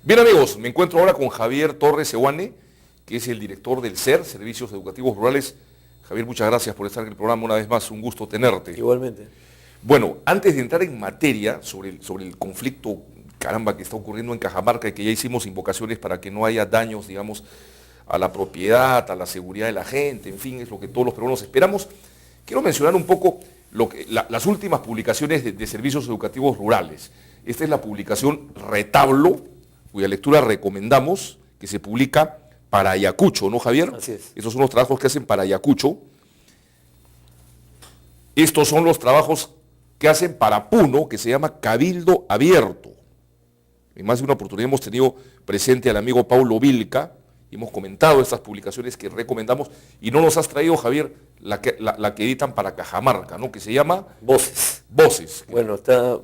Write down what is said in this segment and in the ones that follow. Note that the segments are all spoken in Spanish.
Bien amigos, me encuentro ahora con Javier Torres Seoane, que es el director del SER, Servicios Educativos Rurales. Javier, muchas gracias por estar en el programa una vez más, un gusto tenerte. Igualmente. Bueno, antes de entrar en materia sobre el conflicto, caramba, que está ocurriendo en Cajamarca y que ya hicimos invocaciones para que no haya daños, digamos, a la propiedad, a la seguridad de la gente, en fin, es lo que todos los peruanos esperamos, quiero mencionar un poco las últimas publicaciones de Servicios Educativos Rurales. Esta es la publicación Retablo, cuya lectura recomendamos, que se publica para Ayacucho, ¿no, Javier? Así es. Estos son los trabajos que hacen para Ayacucho. Estos son los trabajos que hacen para Puno, que se llama Cabildo Abierto. En más de una oportunidad hemos tenido presente al amigo Paulo Vilca, y hemos comentado estas publicaciones que recomendamos, y no nos has traído, Javier, la que editan para Cajamarca, ¿no? Que se llama Voces. Voces. Bueno,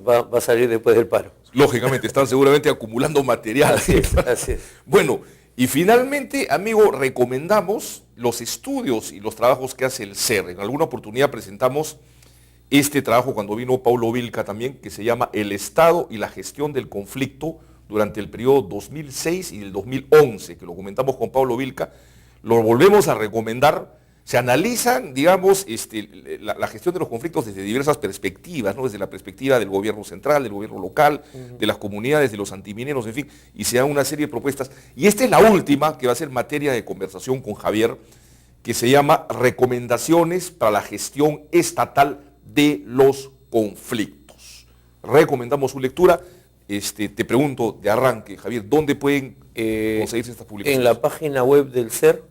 va a salir después del paro. Lógicamente, están seguramente acumulando material. Así es, así es. Bueno, y finalmente, amigo, recomendamos los estudios y los trabajos que hace el SER. En alguna oportunidad presentamos este trabajo cuando vino Paulo Vilca también, que se llama El Estado y la Gestión del Conflicto durante el periodo 2006 y el 2011, que lo comentamos con Paulo Vilca. Lo volvemos a recomendar. Se analizan, digamos, la gestión de los conflictos desde diversas perspectivas, ¿no? Desde la perspectiva del gobierno central, del gobierno local, de las comunidades, de los antimineros, en fin, y se dan una serie de propuestas. Y esta es la última, que va a ser materia de conversación con Javier, que se llama Recomendaciones para la Gestión Estatal de los Conflictos. Recomendamos su lectura. Te pregunto de arranque, Javier, ¿dónde pueden conseguirse estas publicaciones? En la página web del SER.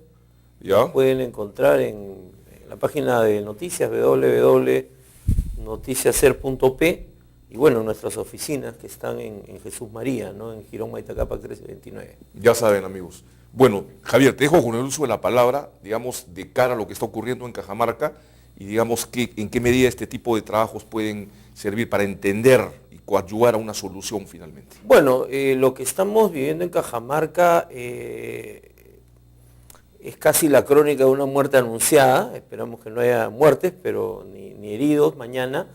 ¿Ya? Pueden encontrar en la página de noticias www.noticiaser.p y bueno, nuestras oficinas que están en Jesús María, ¿no? En Girón Maitacapa 1329. Ya saben, amigos. Bueno, Javier, te dejo con el uso de la palabra, digamos, de cara a lo que está ocurriendo en Cajamarca y digamos en qué medida este tipo de trabajos pueden servir para entender y coadyuvar a una solución finalmente. Bueno, lo que estamos viviendo en Cajamarca es casi la crónica de una muerte anunciada. Esperamos que no haya muertes, pero ni heridos mañana,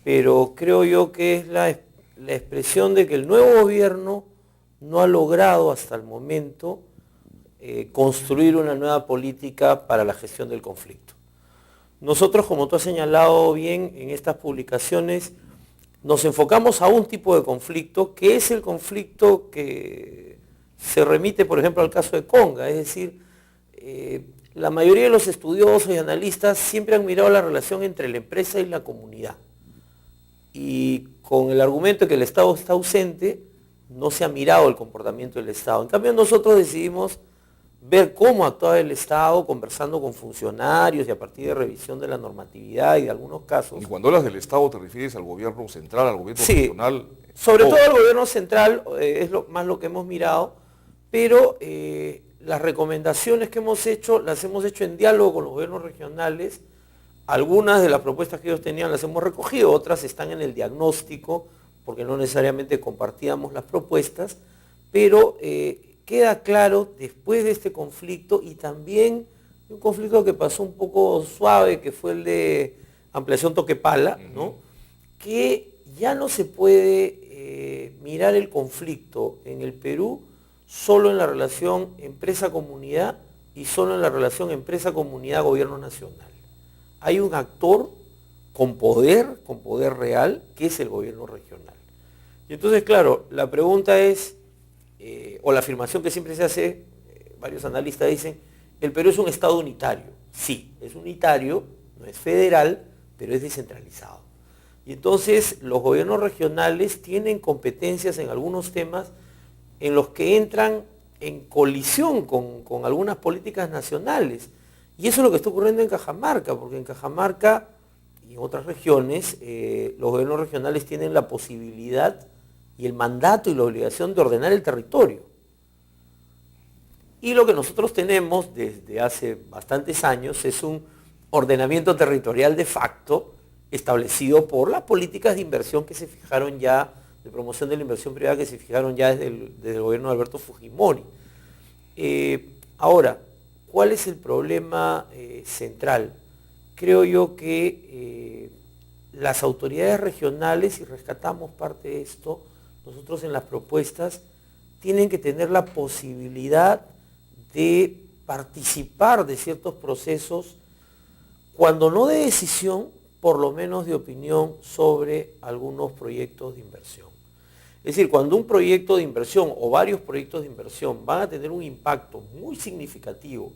pero creo yo que es la expresión de que el nuevo gobierno no ha logrado hasta el momento construir una nueva política para la gestión del conflicto. Nosotros, como tú has señalado bien en estas publicaciones, nos enfocamos a un tipo de conflicto, que es el conflicto que se remite, por ejemplo, al caso de Conga, es decir, la mayoría de los estudiosos y analistas siempre han mirado la relación entre la empresa y la comunidad. Y con el argumento de que el Estado está ausente, no se ha mirado el comportamiento del Estado. En cambio, nosotros decidimos ver cómo actuaba el Estado, conversando con funcionarios y a partir de revisión de la normatividad y de algunos casos. Y cuando hablas del Estado, ¿te refieres al gobierno central, al gobierno regional? Sobre todo al gobierno central, es más lo que hemos mirado, pero las recomendaciones que hemos hecho, las hemos hecho en diálogo con los gobiernos regionales. Algunas de las propuestas que ellos tenían las hemos recogido, otras están en el diagnóstico, porque no necesariamente compartíamos las propuestas, pero queda claro, después de este conflicto, y también un conflicto que pasó un poco suave, que fue el de ampliación Toquepala, ¿no? Que ya no se puede mirar el conflicto en el Perú solo en la relación empresa-comunidad y solo en la relación empresa-comunidad-gobierno nacional. Hay un actor con poder real, que es el gobierno regional. Y entonces, claro, la pregunta es, o la afirmación que siempre se hace, varios analistas dicen, el Perú es un Estado unitario. Sí, es unitario, no es federal, pero es descentralizado. Y entonces los gobiernos regionales tienen competencias en algunos temas en los que entran en colisión con algunas políticas nacionales. Y eso es lo que está ocurriendo en Cajamarca, porque en Cajamarca y en otras regiones, los gobiernos regionales tienen la posibilidad y el mandato y la obligación de ordenar el territorio. Y lo que nosotros tenemos desde hace bastantes años es un ordenamiento territorial de facto establecido por las políticas de inversión que se fijaron ya, de promoción de la inversión privada que se fijaron ya desde el gobierno de Alberto Fujimori. Ahora, ¿cuál es el problema central? Creo yo que las autoridades regionales, y rescatamos parte de esto, nosotros en las propuestas tienen que tener la posibilidad de participar de ciertos procesos, cuando no de decisión, por lo menos de opinión sobre algunos proyectos de inversión. Es decir, cuando un proyecto de inversión o varios proyectos de inversión van a tener un impacto muy significativo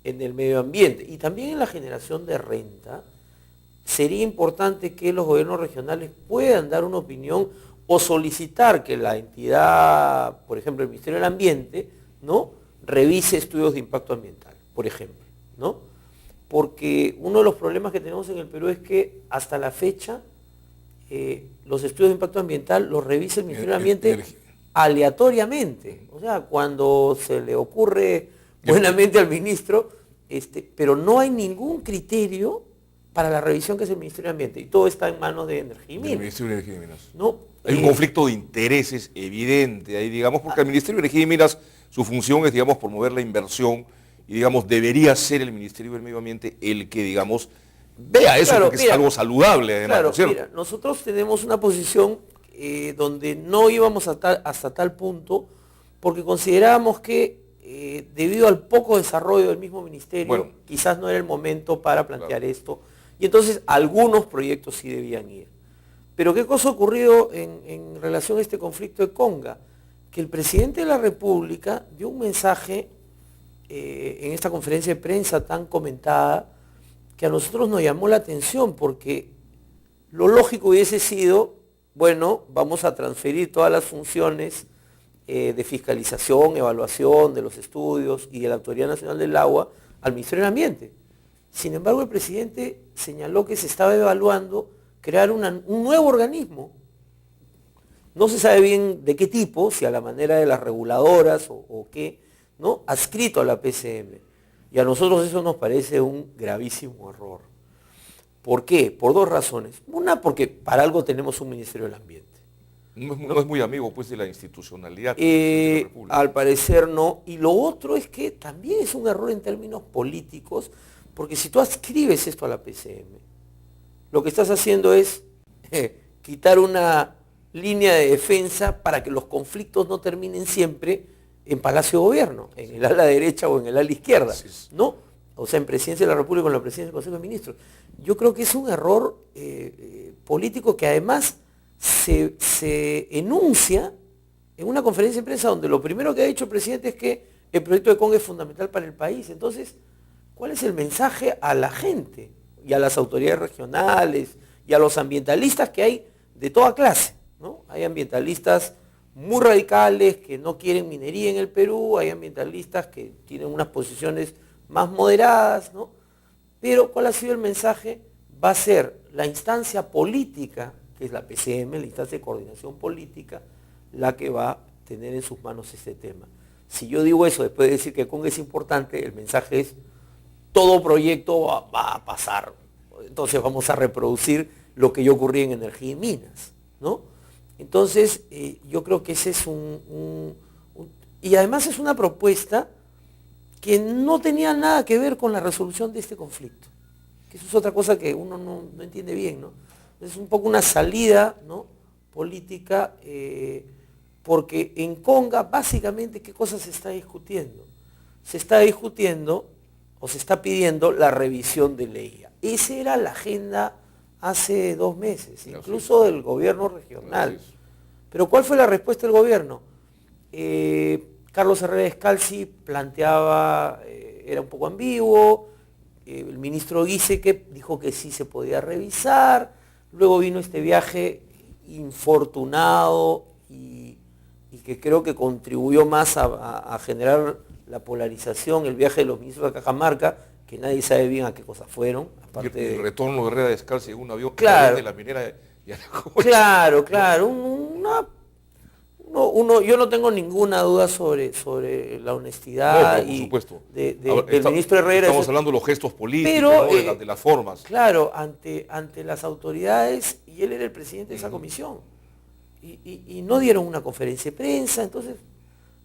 en el medio ambiente y también en la generación de renta, sería importante que los gobiernos regionales puedan dar una opinión o solicitar que la entidad, por ejemplo, el Ministerio del Ambiente, ¿no?, revise estudios de impacto ambiental, por ejemplo, ¿no? Porque uno de los problemas que tenemos en el Perú es que hasta la fecha los estudios de impacto ambiental los revisa el Ministerio del Ambiente aleatoriamente. O sea, cuando se le ocurre buenamente al ministro, pero no hay ningún criterio para la revisión que es el Ministerio del Ambiente. Y todo está en manos de Energía y Minas. El Ministerio de Energía y Minas. ¿No? Hay un conflicto de intereses evidente ahí, digamos, porque el Ministerio de Energía y Minas, su función es, digamos, promover la inversión y, digamos, debería ser el Ministerio del Medio Ambiente el que, digamos, vea eso, porque es algo saludable, además, claro, ¿no es cierto? Mira, nosotros tenemos una posición donde no íbamos hasta tal punto, porque considerábamos que debido al poco desarrollo del mismo ministerio, bueno, quizás no era el momento para plantear esto, y entonces algunos proyectos sí debían ir. Pero ¿qué cosa ha ocurrido en relación a este conflicto de Conga? Que el presidente de la República dio un mensaje en esta conferencia de prensa tan comentada, que a nosotros nos llamó la atención, porque lo lógico hubiese sido, bueno, vamos a transferir todas las funciones de fiscalización, evaluación de los estudios y de la Autoridad Nacional del Agua al Ministerio del Ambiente. Sin embargo, el presidente señaló que se estaba evaluando crear un nuevo organismo. No se sabe bien de qué tipo, si a la manera de las reguladoras o qué, ¿no?, adscrito a la PCM. Y a nosotros eso nos parece un gravísimo error. ¿Por qué? Por dos razones. Una, porque para algo tenemos un Ministerio del Ambiente. No es muy amigo, pues, de la institucionalidad. Al parecer no. Y lo otro es que también es un error en términos políticos, porque si tú adscribes esto a la PCM, lo que estás haciendo es quitar una línea de defensa para que los conflictos no terminen siempre en Palacio de Gobierno, en el ala derecha o en el ala izquierda, ¿no? O sea, en Presidencia de la República o en la Presidencia del Consejo de Ministros. Yo creo que es un error político que además se enuncia en una conferencia de prensa donde lo primero que ha dicho el presidente es que el proyecto de Conga es fundamental para el país. Entonces, ¿cuál es el mensaje a la gente y a las autoridades regionales y a los ambientalistas que hay de toda clase, ¿no? Hay ambientalistas muy radicales que no quieren minería en el Perú, hay ambientalistas que tienen unas posiciones más moderadas, ¿no? Pero ¿cuál ha sido el mensaje? Va a ser la instancia política, que es la PCM, la instancia de coordinación política, la que va a tener en sus manos este tema. Si yo digo eso después de decir que Conga es importante, el mensaje es: todo proyecto va a pasar. Entonces vamos a reproducir lo que ya ocurría en Energía y Minas, ¿no? Entonces, yo creo que ese es y además es una propuesta que no tenía nada que ver con la resolución de este conflicto. Que eso es otra cosa que uno no entiende bien, ¿no? Es un poco una salida, ¿no?, política, porque en Conga, básicamente, ¿qué cosa se está discutiendo? Se está discutiendo o se está pidiendo la revisión de ley. Esa era la agenda hace 2 meses, incluso del gobierno regional. Pero ¿cuál fue la respuesta del gobierno? Carlos Herrera Escalzi planteaba, era un poco ambiguo, el ministro Giesecke dijo que sí se podía revisar, luego vino este viaje infortunado y que creo que contribuyó más a generar la polarización, el viaje de los ministros de Cajamarca, que nadie sabe bien a qué cosas fueron. Aparte el retorno de Herrera Descalzi en un avión, claro, de la minera y a la Claro. Yo no tengo ninguna duda sobre la honestidad del ministro Herrera. Estamos hablando de los gestos políticos, pero, ¿no?, de las formas. Claro, ante las autoridades, y él era el presidente de esa comisión, y no dieron una conferencia de prensa, entonces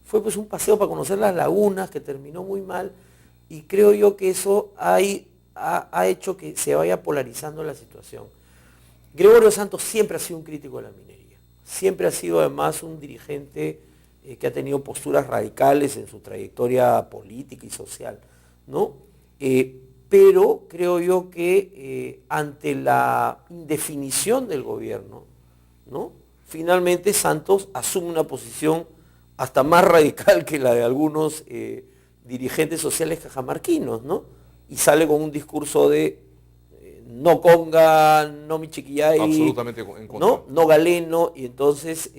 fue pues un paseo para conocer las lagunas que terminó muy mal, y creo yo que eso ha hecho que se vaya polarizando la situación. Gregorio Santos siempre ha sido un crítico de la minería, siempre ha sido además un dirigente que ha tenido posturas radicales en su trayectoria política y social, ¿no? Pero creo yo que ante la indefinición del gobierno, ¿no? Finalmente Santos asume una posición hasta más radical que la de algunos dirigentes sociales cajamarquinos, ¿no? Y sale con un discurso de no conga, no mi chiquillay, absolutamente en contra. no galeno, y entonces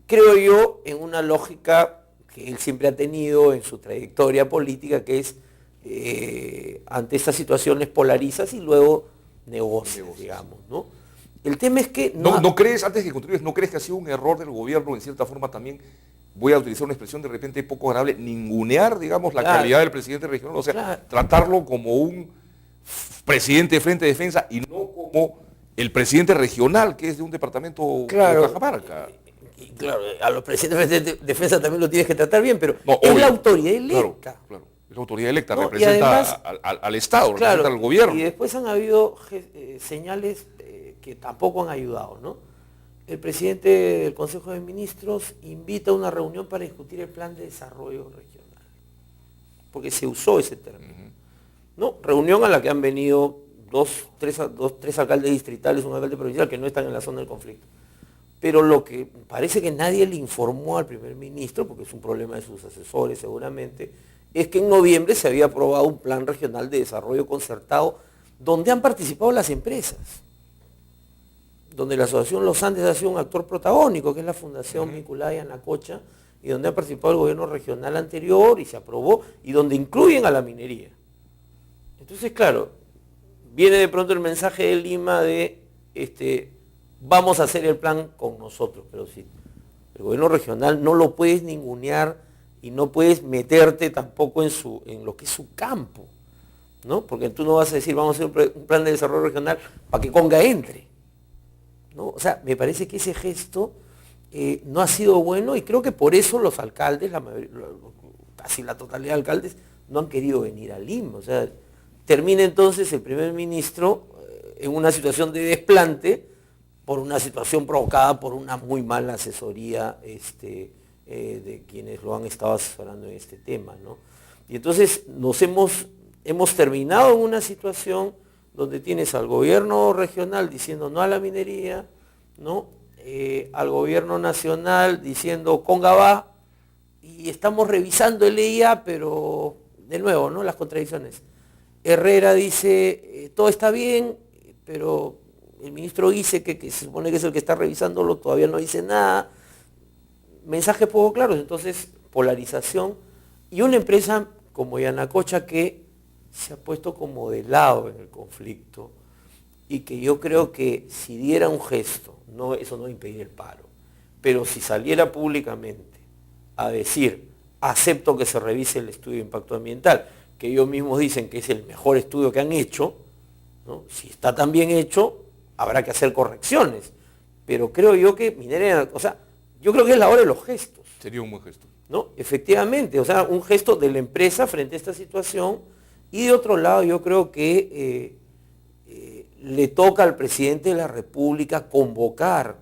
creo yo en una lógica que él siempre ha tenido en su trayectoria política, que es ante estas situaciones polarizas y luego negocios, digamos, ¿no? El tema es que no crees, antes que contribuyas, ¿no crees que ha sido un error del gobierno en cierta forma también? Voy a utilizar una expresión de repente poco agradable, ningunear, digamos, la calidad del presidente regional, o sea, tratarlo como un presidente de Frente de Defensa y no como el presidente regional, que es de un departamento de Cajamarca. Claro, a los presidentes de Defensa también lo tienes que tratar bien, pero es la autoridad electa. Claro. Es la autoridad electa, representa además, al Estado, representa al gobierno. Y después han habido señales que tampoco han ayudado, ¿no? El presidente del Consejo de Ministros invita a una reunión para discutir el plan de desarrollo regional, porque se usó ese término, ¿no? Reunión a la que han venido tres alcaldes distritales, un alcalde provincial que no están en la zona del conflicto. Pero lo que parece que nadie le informó al primer ministro, porque es un problema de sus asesores seguramente, es que en noviembre se había aprobado un plan regional de desarrollo concertado donde han participado las empresas, donde la Asociación Los Andes ha sido un actor protagónico, que es la fundación vinculada a Yanacocha, y donde ha participado el gobierno regional anterior y se aprobó, y donde incluyen a la minería. Entonces, claro, viene de pronto el mensaje de Lima de vamos a hacer el plan con nosotros, pero si el gobierno regional no lo puedes ningunear y no puedes meterte tampoco en lo que es su campo, ¿no? Porque tú no vas a decir vamos a hacer un plan de desarrollo regional para que Conga entre, ¿no? O sea, me parece que ese gesto no ha sido bueno y creo que por eso los alcaldes, casi la totalidad de alcaldes, no han querido venir a Lima. O sea, termina entonces el primer ministro en una situación de desplante por una situación provocada por una muy mala asesoría de quienes lo han estado asesorando en este tema, ¿no? Y entonces hemos terminado en una situación donde tienes al gobierno regional diciendo no a la minería, ¿no? Al gobierno nacional diciendo Conga va, y estamos revisando el EIA, pero de nuevo, ¿no? Las contradicciones. Herrera dice todo está bien, pero el ministro dice que se supone que es el que está revisándolo, todavía no dice nada. Mensajes poco claros, entonces polarización y una empresa como Yanacocha que se ha puesto como de lado en el conflicto y que yo creo que si diera un gesto, eso no impedir el paro, pero si saliera públicamente a decir acepto que se revise el estudio de impacto ambiental, que ellos mismos dicen que es el mejor estudio que han hecho, ¿no? Si está tan bien hecho, habrá que hacer correcciones, pero creo yo que Minería, o sea, yo creo que es la hora de los gestos. Sería un buen gesto. ¿No? Efectivamente, o sea, un gesto de la empresa frente a esta situación y de otro lado yo creo que le toca al presidente de la República convocar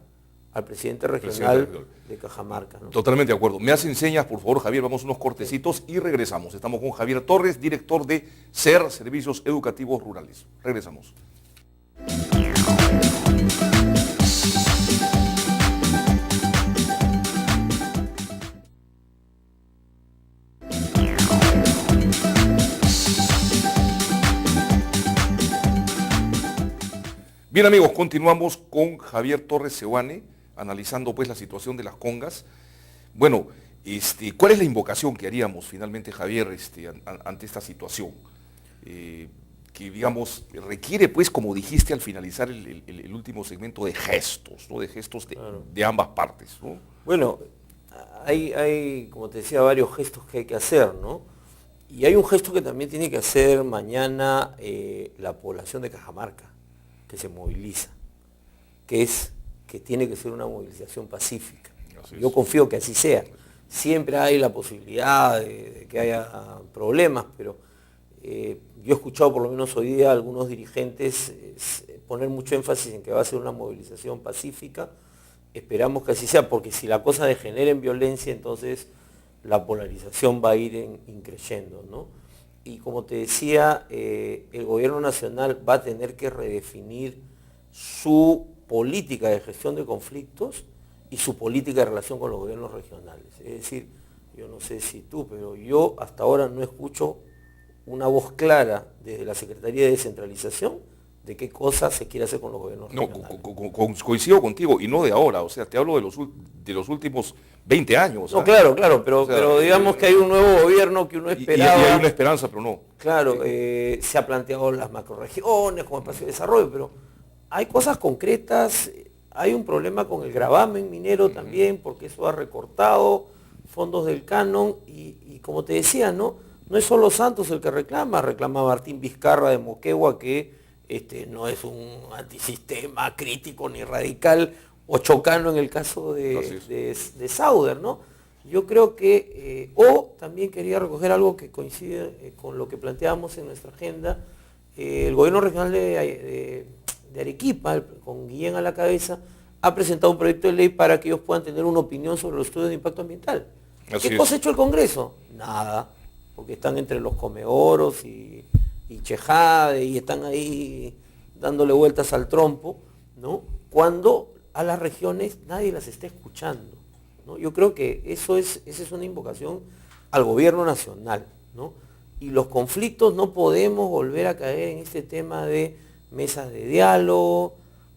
al presidente regional de Cajamarca, ¿no? Totalmente de acuerdo. Me hacen señas, por favor, Javier, vamos unos cortecitos y regresamos. Estamos con Javier Torres, director de SER, Servicios Educativos Rurales. Regresamos. Bien amigos, continuamos con Javier Torres Seoane, analizando pues la situación de las congas. Bueno, ¿cuál es la invocación que haríamos finalmente, Javier, ante esta situación? Que digamos, requiere pues, como dijiste al finalizar el último segmento, de gestos, ¿no? De gestos de ambas partes, ¿no? Bueno, hay, como te decía, varios gestos que hay que hacer, ¿no? Y hay un gesto que también tiene que hacer mañana la población de Cajamarca, que se moviliza, que tiene que ser una movilización pacífica. Yo confío que así sea. Siempre hay la posibilidad de que haya problemas, pero yo he escuchado por lo menos hoy día a algunos dirigentes poner mucho énfasis en que va a ser una movilización pacífica Esperamos que así sea, porque si la cosa degenera en violencia, entonces la polarización va a ir increyendo, ¿no? Y como te decía, el gobierno nacional va a tener que redefinir su política de gestión de conflictos y su política de relación con los gobiernos regionales. Es decir, yo no sé si tú, pero yo hasta ahora no escucho una voz clara desde la Secretaría de Descentralización de qué cosas se quiere hacer con los gobiernos regionales. No, coincido contigo, y no de ahora, o sea, te hablo de los últimos 20 años. No, claro, pero, o sea, pero digamos que hay un nuevo gobierno que uno esperaba. Y hay una esperanza, pero no. Claro, se ha planteado las macroregiones como espacio de desarrollo, pero hay cosas concretas, hay un problema con el gravamen minero también, porque eso ha recortado fondos del canon, y como te decía, ¿no? No es solo Santos el que reclama Martín Vizcarra de Moquegua, que no es un antisistema crítico ni radical o chocano en el caso de Sauder, ¿no? Yo creo que, también quería recoger algo que coincide con lo que planteamos en nuestra agenda, el gobierno regional de Arequipa, con Guillén a la cabeza, ha presentado un proyecto de ley para que ellos puedan tener una opinión sobre los estudios de impacto ambiental. ¿Qué cosa ha hecho el Congreso? Nada, porque están entre los comeoros y Chejade, y están ahí dándole vueltas al trompo, ¿no? Cuando a las regiones nadie las está escuchando, ¿no? Yo creo que esa es una invocación al gobierno nacional, ¿no? Y los conflictos no podemos volver a caer en este tema de mesas de diálogo.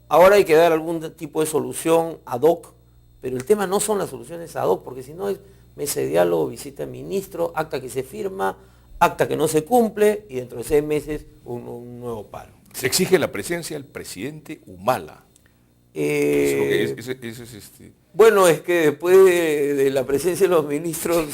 Ahora hay que dar algún tipo de solución ad hoc, pero el tema no son las soluciones ad hoc, porque si no es mesa de diálogo, visita al ministro, acta que se firma, acta que no se cumple, y dentro de 6 meses un nuevo paro. Se exige la presencia del presidente Humala. Bueno, es que después de la presencia de los ministros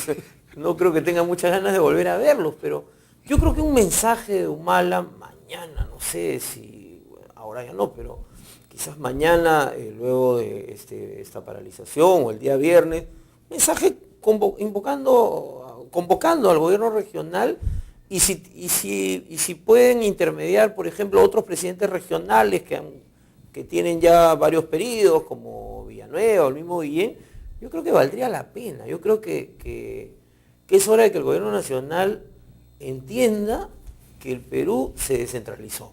no creo que tenga muchas ganas de volver a verlos, pero yo creo que un mensaje de Humala mañana, no sé si, ahora ya no, pero quizás mañana, luego de esta paralización o el día viernes, mensaje convocando al gobierno regional, y si pueden intermediar, por ejemplo, otros presidentes regionales que tienen ya varios periodos, como Villanueva o el mismo Guillén, yo creo que valdría la pena. Yo creo que es hora de que el gobierno nacional entienda que el Perú se descentralizó.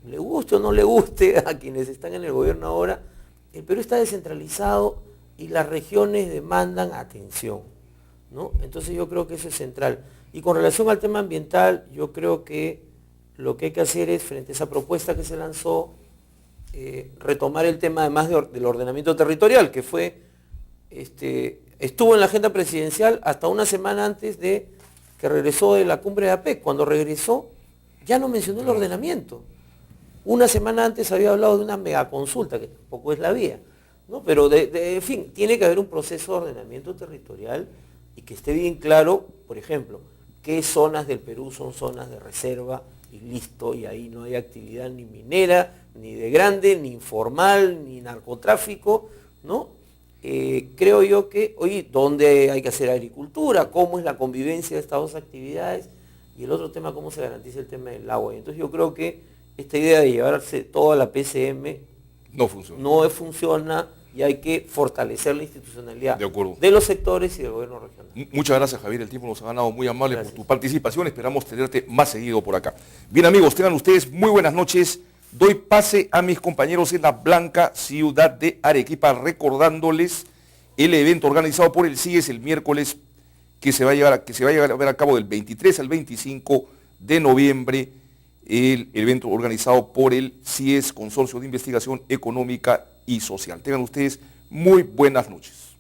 Le guste o no le guste a quienes están en el gobierno ahora, el Perú está descentralizado y las regiones demandan atención, ¿no? Entonces yo creo que eso es central. Y con relación al tema ambiental, yo creo que lo que hay que hacer es, frente a esa propuesta que se lanzó, retomar el tema además del ordenamiento territorial, que estuvo en la agenda presidencial hasta una semana antes de que regresó de la cumbre de APEC. Cuando regresó, ya no mencionó el ordenamiento. Una semana antes había hablado de una megaconsulta, que tampoco es la vía, ¿no? Pero, en fin, tiene que haber un proceso de ordenamiento territorial y que esté bien claro, por ejemplo, qué zonas del Perú son zonas de reserva y listo, y ahí no hay actividad ni minera, ni de grande, ni informal, ni narcotráfico, ¿no? Creo yo que, oye, ¿dónde hay que hacer agricultura? ¿Cómo es la convivencia de estas dos actividades? Y el otro tema, ¿cómo se garantiza el tema del agua? Y entonces yo creo que esta idea de llevarse toda la PCM no funciona, y hay que fortalecer la institucionalidad de los sectores y del gobierno regional. Muchas gracias, Javier. El tiempo nos ha ganado, muy amable por tu participación. Esperamos tenerte más seguido por acá. Bien, amigos, tengan ustedes muy buenas noches. Doy pase a mis compañeros en la blanca ciudad de Arequipa, recordándoles el evento organizado por el CIES el miércoles, que se va a llevar a cabo del 23 al 25 de noviembre, el evento organizado por el CIES, Consorcio de Investigación Económica y Social. Tengan ustedes muy buenas noches.